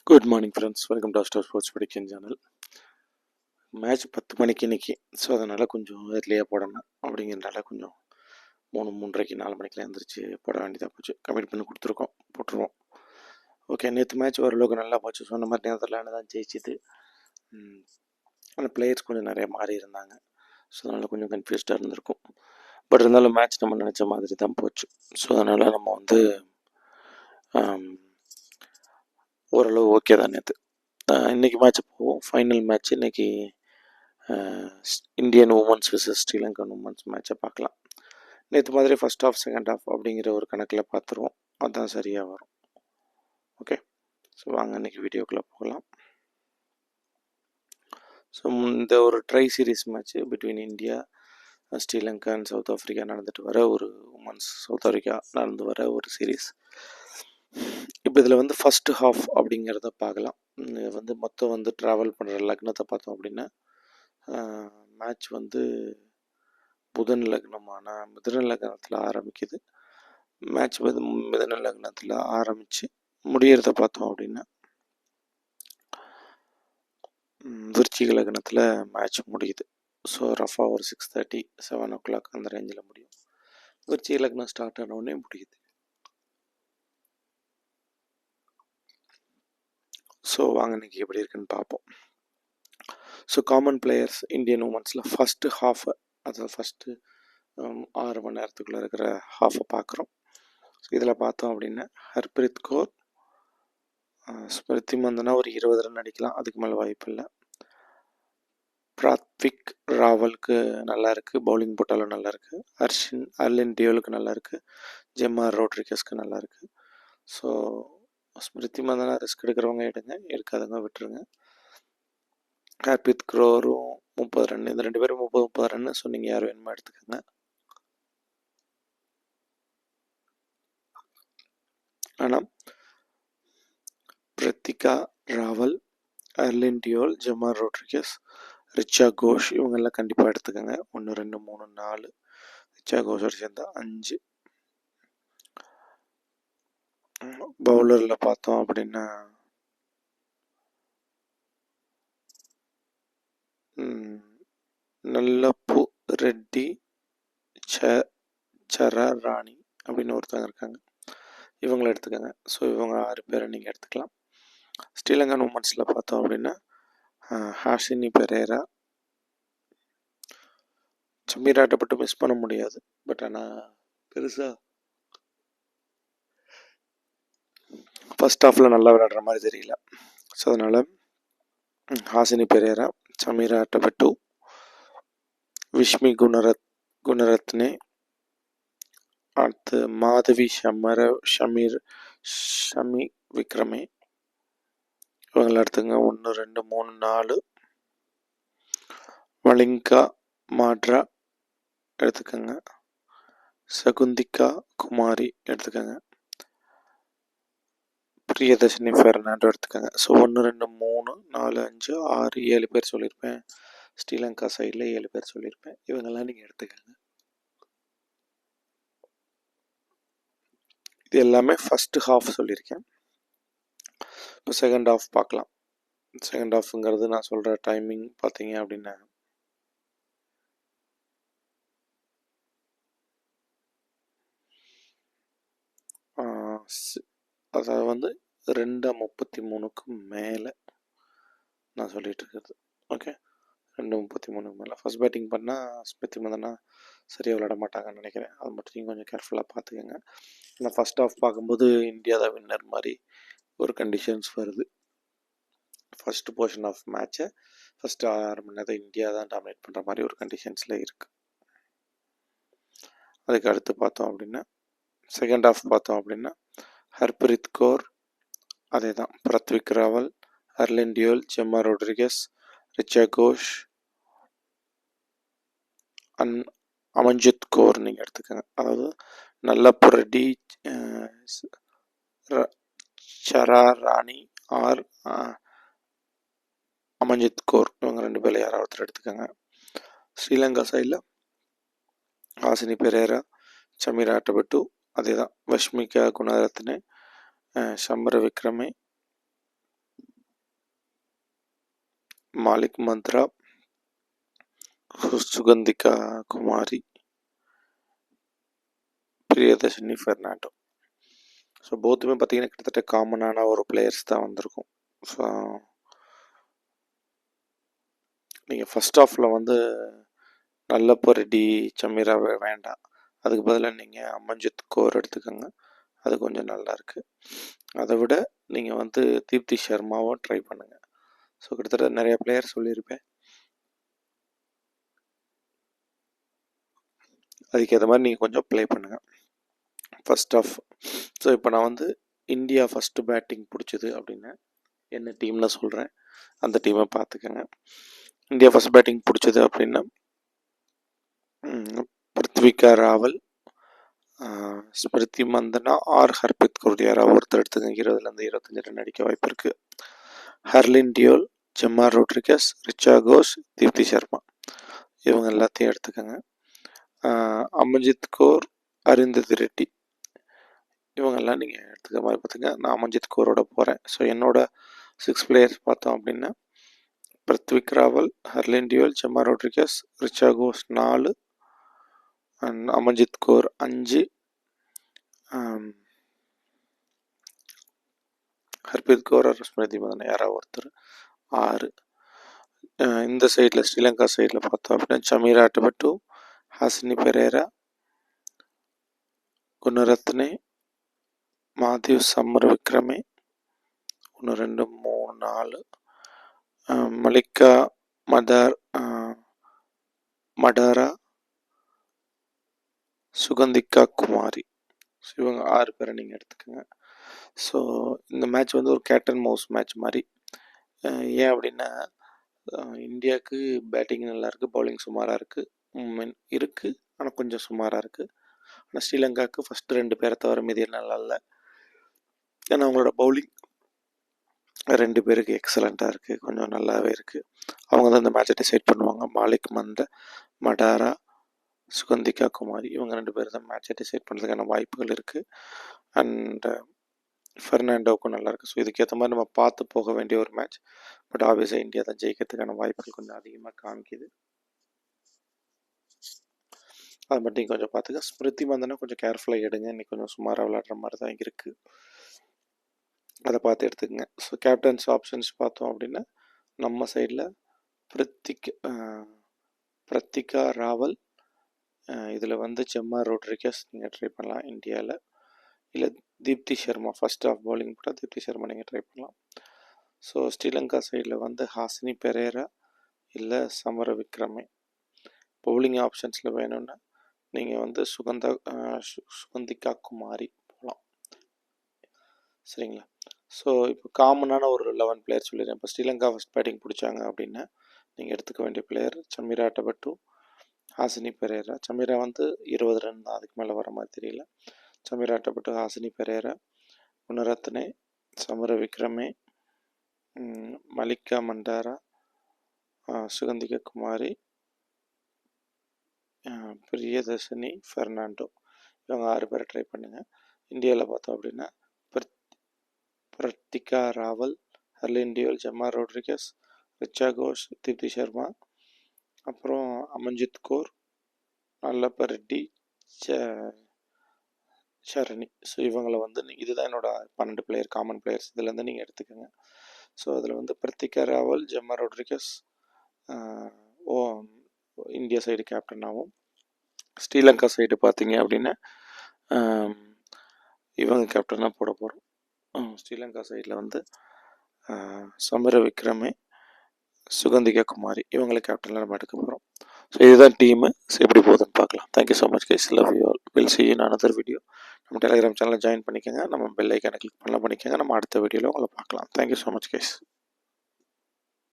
Good morning friends, welcome to star sports prediction channel. Match 10 மணிக்கு இன்னைக்கு. So அதனால் கொஞ்சம் ஏர்லியாக போடணும் அப்படிங்கிறனால கொஞ்சம் 3:30 4 மணிக்கெலாம் எழுந்திரிச்சு போட வேண்டியதாக போச்சு. கமிட் பண்ணி கொடுத்துருக்கோம், போட்டுருவோம். ஓகே, நேற்று மேட்ச் ஓரளவுக்கு நல்லா போச்சு. சொன்ன மாதிரி நேரத்தில் தான் ஜெயிச்சுது. ஆனால் பிளேயர்ஸ் கொஞ்சம் நிறைய மாறி இருந்தாங்க. ஸோ அதனால் கொஞ்சம் கன்ஃபியூஸ்டாக இருந்திருக்கும். பட் இருந்தாலும் மேட்ச் நம்ம நினச்ச மாதிரி தான் போச்சு. ஸோ அதனால் நம்ம ஓரளவு ஓகே தான் நேற்று. இன்றைக்கி மேட்ச் போவோம். ஃபைனல் மேட்ச் இன்றைக்கி Indian women's versus Sri Lankan women's மேட்சை பார்க்கலாம். நேற்று மாதிரி ஃபஸ்ட் ஹாஃப் செகண்ட் ஹாஃப் அப்படிங்கிற ஒரு கணக்கில் பார்த்துருவோம். அதுதான் சரியாக வரும். ஓகே, ஸோ வாங்க இன்றைக்கி வீடியோக்குள்ளே போகலாம். ஸோ இந்த ஒரு try series match between India, Sri Lanka and south Africa நடந்துட்டு வர ஒரு உமன்ஸ் சவுத் ஆஃப்ரிக்கா நடந்து வர ஒரு சீரீஸ். இப்போ இதில் ஃபஸ்ட்டு ஹாஃப் அப்படிங்கிறத பார்க்கலாம். மொத்தம் ட்ராவல் பண்ணுற லக்னத்தை பார்த்தோம் அப்படின்னா மேட்ச் புதன் லக்னமான மிதுன லக்னத்தில் ஆரம்பிக்குது. மேட்ச் மிதுன லக்னத்தில் ஆரம்பித்து முடியறத பார்த்தோம் அப்படின்னா விருச்சிக லக்னத்தில் மேட்ச் முடியுது. ஸோ ரஃபாக ஒரு 6:30 7 o'clock அந்த ரேஞ்சில் முடியும். விருச்சிக லக்னம் ஸ்டார்ட் ஆனவுடனே முடியுது. ஸோ வாங்க இன்னைக்கு எப்படி இருக்குன்னு பார்ப்போம். ஸோ காமன் பிளேயர்ஸ் இந்தியன் உமன்ஸில் ஃபஸ்ட்டு ஹாஃபை, அதாவது ஃபஸ்ட்டு 6 மணி நேரத்துக்குள்ளே இருக்கிற ஹாஃபை பார்க்குறோம். ஸோ இதில் பார்த்தோம் அப்படின்னா ஹர்ப்ரீத் கௌர், ஸ்மிருதி மந்தனா ஒரு 20 ரன் அடிக்கலாம், அதுக்கு மேலே வாய்ப்பு இல்லை. பிராத்விக் ராவலுக்கு நல்லா இருக்குது, பவுலிங் போட்டாலும் நல்லா இருக்குது. அர்லின் டியோலுக்கு நல்லா இருக்குது, ஜெம்மா ரோட்ரிகஸ்க்கு நல்லா இருக்குது. ஸோ ஸ்மிருதி மந்தனா ரிஸ்க் எடுக்கிறவங்க எடுங்க, எடுக்காதவங்க விட்டுருங்க. ஹர்ப்ரீத் கௌரும் 30 ரன், இந்த 2 பேரும் 30 ரன்னு. ஸோ நீங்கள் யார் வேணுமோ எடுத்துக்கோங்க. ஆனால் பிரத்திகா ராவல், அர்லின் டியோல், ஜெம்மா ரோட்ரிகஸ், ரிச்சா கோஷ் இவங்கெல்லாம் கண்டிப்பாக எடுத்துக்கோங்க. 1 2 3 4, ரிச்சா கோஷோடு சேர்ந்தா 5. பவுலரில் பார்த்தோம் அப்படின்னா நல்லப்பு ரெட்டி, சரா ராணி அப்படின்னு ஒருத்தவங்க இருக்காங்க, இவங்களை எடுத்துக்கோங்க. ஸோ இவங்க 6 பேரை நீங்கள் எடுத்துக்கலாம். ஸ்ரீலங்கன் உமன்ஸில் பார்த்தோம் அப்படின்னா ஹாஷினி பெரேரா, சமீராட்டை மட்டும் மிஸ் பண்ண முடியாது. பட் ஆனால் பெருசாக ஃபஸ்ட் ஹாஃபில் நல்லா விளையாடுற மாதிரி தெரியல. ஸோ அதனால் ஹாசினி பெரேரா, சமீரா அட்டபட்டு, விஷ்மி குணரத்னே, அடுத்து மாதவி ஷமி விக்ரமே இவங்களை எடுத்துங்க. 1 2 3 4. மலிங்கா மாட்ரா எடுத்துக்கோங்க. சகுந்திகா குமாரி எடுத்துக்கோங்க. பிரியதர்ஷினி ஃபெர்னாண்டோ எடுத்துக்கோங்க. ஸோ 1 2 3 4 5 6 7 பேர் சொல்லியிருப்பேன். ஸ்ரீலங்கா சைடில் 7 பேர் சொல்லியிருப்பேன். இவங்கெல்லாம் நீங்கள் எடுத்துக்கோங்க. இது எல்லாமே ஃபஸ்ட்டு ஹாஃப் சொல்லியிருக்கேன். இப்போ செகண்ட் ஹாஃப் பார்க்கலாம். செகண்ட் ஹாஃப்ங்கிறது நான் சொல்கிற டைமிங் பார்த்தீங்க அப்படின்னா அதாவது 2:33க்கு மேலே நான் சொல்லிட்டு இருக்கிறது. ஓகே, 2:33க்கு மேலே ஃபஸ்ட் பேட்டிங் பண்ணால் ஸ்மிருதி மந்தனா சரியாக விளையாட மாட்டாங்கன்னு நினைக்கிறேன். அது மட்டும் நீங்கள் கொஞ்சம் கேர்ஃபுல்லாக பார்த்துக்கோங்க. ஏன்னா ஃபஸ்ட் ஹாஃப் பார்க்கும்போது இந்தியா தான் வின்னர் மாதிரி ஒரு கண்டிஷன்ஸ் வருது. ஃபஸ்ட்டு போர்ஷன் ஆஃப் மேட்சை ஃபஸ்ட்டு 6 மணி நேரத்தை இந்தியா தான் டாமினேட் பண்ணுற மாதிரி ஒரு கண்டிஷன்ஸில் இருக்குது. அதுக்கு அடுத்து பார்த்தோம் அப்படின்னா செகண்ட் ஹாஃப் பார்த்தோம் அப்படின்னா ஹர்ப்ரீத் கௌர், அதே தான் பிரத்விக் ராவல், அர்லின் டியோல், ஜெம்மா ரோட்ரிகஸ், ரிச்சா கோஷ், அமன்ஜித் கௌர் நீங்கள் எடுத்துக்கோங்க. அதாவது நல்லப்பு ரெட்டி, சரா ராணி ஆர் அமன்ஜித் கௌர் இவங்க 2 பேரில் யாராவது ஒருத்தர் எடுத்துக்கோங்க. ஸ்ரீலங்கா சைடில் ஹாசினி பெரேரா, சமீரா அட்டபட்டு, அதே தான் வஷ்மிகா குணரத்னே, சம்பர விக்ரமே, மாலிக் மந்த்ரா, சுகந்திகா குமாரி, பிரியதர்ஷினி பெர்னாண்டோ. ஸோ போத்துமே பார்த்தீங்கன்னா கிட்டத்தட்ட காமனான ஒரு பிளேயர்ஸ் தான் வந்திருக்கும். ஸோ நீங்கள் ஃபஸ்ட் ஆஃபில் வந்து நல்லப்ப ரெட்டி சமீராவை வேண்டாம், அதுக்கு பதிலாக நீங்கள் அமன்ஜித் கௌர் எடுத்துக்கோங்க, அது கொஞ்சம் நல்லாயிருக்கு. அதை விட நீங்கள் வந்து தீப்தி சர்மாவும் ட்ரை பண்ணுங்கள். ஸோ கிட்டத்தட்ட நிறைய பிளேயர் சொல்லியிருப்பேன், அதுக்கேற்ற மாதிரி நீங்கள் கொஞ்சம் ப்ளே பண்ணுங்கள் ஃபஸ்ட் ஆஃப். ஸோ இப்போ நான் வந்து இந்தியா ஃபஸ்ட்டு பேட்டிங் பிடிச்சது அப்படின்னா என்ன டீம்னு சொல்கிறேன், அந்த டீமை பார்த்துக்கோங்க. இந்தியா ஃபஸ்ட் பேட்டிங் பிடிச்சது அப்படின்னா பிருத்விகா ராவல், ஸ்மிருதி மந்தனா ஆர் ஹர்பித் கௌர் யாராவது ஒருத்தர் எடுத்துங்க. 20லேருந்து 25 ரன் அடிக்க வாய்ப்பு இருக்குது. ஹர்லின் டியோல், ஜெம்மா ரோட்ரிகஸ், ரிச்சா கோஷ், தீப்தி சர்மா, இவங்க எல்லாத்தையும் எடுத்துக்கோங்க. அமன்ஜித் கௌர், அருந்ததி ரெட்டி, இவங்கெல்லாம் நீங்கள் எடுத்துக்க மாதிரி பார்த்துங்க. நான் அமன்ஜித் கௌரோட போகிறேன். ஸோ என்னோட 6 பிளேயர்ஸ் பார்த்தோம் அப்படின்னா பிருத்விக் ராவல், ஹர்லின் டியோல், ஜெம்மா ரோட்ரிகஸ், ரிச்சா கோஷ் 4, அண்ட் அமன்ஜித் கௌர் 5, ஹர்பித் கௌர், ஸ்மிருதி மந்தனா யாராவது ஒருத்தர் 6. இந்த சைடில் ஸ்ரீலங்கா சைடில் பார்த்தோம் அப்படின்னா சமீரா அட்டபட்டு, ஹாசினி பெரேரா, குணரத்னே, மாதீவ் சமரவிக்ரமே 1 2 3 4, மலிக்கா மடாரா, சுகந்திகா குமாரி. ஸோ இவங்க 6 பேரை நீங்கள் எடுத்துக்கோங்க. ஸோ இந்த மேட்ச் வந்து ஒரு கேட் அண்ட் மவுஸ் மேட்ச் மாதிரி. ஏன் அப்படின்னா இந்தியாவுக்கு பேட்டிங் நல்லாயிருக்கு, பவுலிங் சுமாராக இருக்குது, ஆனால் கொஞ்சம் சுமாராக இருக்குது. ஆனால் ஸ்ரீலங்காவுக்கு ஃபஸ்ட்டு 2 பேரை தவிர மீதி நல்லா இல்லை. ஏன்னா அவங்களோட பவுலிங் 2 பேருக்கு எக்ஸலண்ட்டாக இருக்குது, கொஞ்சம் நல்லாவே இருக்குது. அவங்க தான் இந்த மேட்சை டிசைட் பண்ணுவாங்க. மாலிக் மடாரா, சுகந்திகா குமாரி, இவங்க 2 பேர் தான் மேட்சை டிசைட் பண்ணுறதுக்கான வாய்ப்புகள் இருக்குது. அண்ட் ஃபெர்னாண்டோவுக்கும் நல்லாயிருக்கு. ஸோ இதுக்கேற்ற மாதிரி நம்ம பார்த்து போக வேண்டிய ஒரு மேட்ச். பட் ஆப்வியஸாக இந்தியா தான் ஜெயிக்கிறதுக்கான வாய்ப்புகள் கொஞ்சம் அதிகமாக காமிக்குது. அது மட்டும் கொஞ்சம் பார்த்துக்க. ஸ்மிருதி மந்தனா கொஞ்சம் கேர்ஃபுல்லாக எடுங்க, இன்னைக்கு கொஞ்சம் சுமாராக விளையாடுற மாதிரி தான் இருக்குது, அதை பார்த்து எடுத்துக்கங்க. ஸோ கேப்டன்ஸ் ஆப்ஷன்ஸ் பார்த்தோம் அப்படின்னா நம்ம சைடில் பிரத்திகா ராவல், இதில் வந்து ஜெம்மா ரோட்ரிகஸ் நீங்கள் ட்ரை பண்ணலாம் இந்தியாவில். இல்லை Deepti Sharma first off bowling போட்டால் தீப்தி சர்மா நீங்கள் ட்ரை பண்ணலாம். ஸோ ஸ்ரீலங்கா சைடில் வந்து ஹாசினி பெரேரா இல்லை சமர விக்ரமே. பவுலிங் ஆப்ஷன்ஸில் வேணும்னா நீங்கள் வந்து சுகந்திகா குமாரி போகலாம். சரிங்களா? ஸோ இப்போ காமனான ஒரு 11 பிளேயர் சொல்லிடுறேன். இப்போ ஸ்ரீலங்கா ஃபஸ்ட் பேட்டிங் பிடிச்சாங்க அப்படின்னா நீங்கள் எடுத்துக்க வேண்டிய பிளேயர் சமீரா அட்டபட்டு, ஹாசினி பெரேரா. சமீரா வந்து 20 ரன் தான், அதுக்கு மேலே வர மாதிரி தெரியல. சமீரா அட்டபட்டு, ஹாசினி பெரேரா, குணரத்னே, சமர விக்ரமே, மலிக்கா மண்டாரா, சுகந்திகா குமாரி, பிரியதர்ஷினி பெர்னாண்டோ, இவங்க 6 பேரை ட்ரை பண்ணுங்கள். இந்தியாவில் பார்த்தோம் அப்படின்னா பிரத்திகா ராவல், ஹர்லின் டியோல், ஜெம்மா ரோட்ரிகஸ், ரிச்சா கோஷ், தீப்தி சர்மா, அப்புறம் அமன்ஜித் கௌர், நல்லப்ப ரெட்டி, ஷரணி. ஸோ இவங்களை வந்து இதுதான் என்னோட 12 பிளேயர் காமன் பிளேயர்ஸ், இதுலேருந்து நீங்கள் எடுத்துக்கோங்க. ஸோ அதில் வந்து பிரத்திகா ராவல், ஜெம்மா ரோட்ரிகஸ் இந்தியா சைடு கேப்டனாகவும், ஸ்ரீலங்கா சைடு பார்த்தீங்க அப்படின்னா இவங்க கேப்டனாக போட போகிறோம். ஸ்ரீலங்கா சைடில் வந்து சமர விக்ரமே, சுகந்திகா குமாரி, இவங்களை கேப்டனில் நம்ம எடுக்க போகிறோம். ஸோ இதுதான் டீமு. ஸோ எப்படி போகுதுன்னு பார்க்கலாம். Thank you so much guys, love you all, will see you in another video. நம்ம டெலிகிராம் சேனலில் ஜாயின் பண்ணிக்கோங்க, நம்ம பெல் ஐக்கானை கிளிக் பண்ணிக்கோங்க. நம்ம அடுத்த வீடியோவில் உங்களை பார்க்கலாம். Thank you so much guys.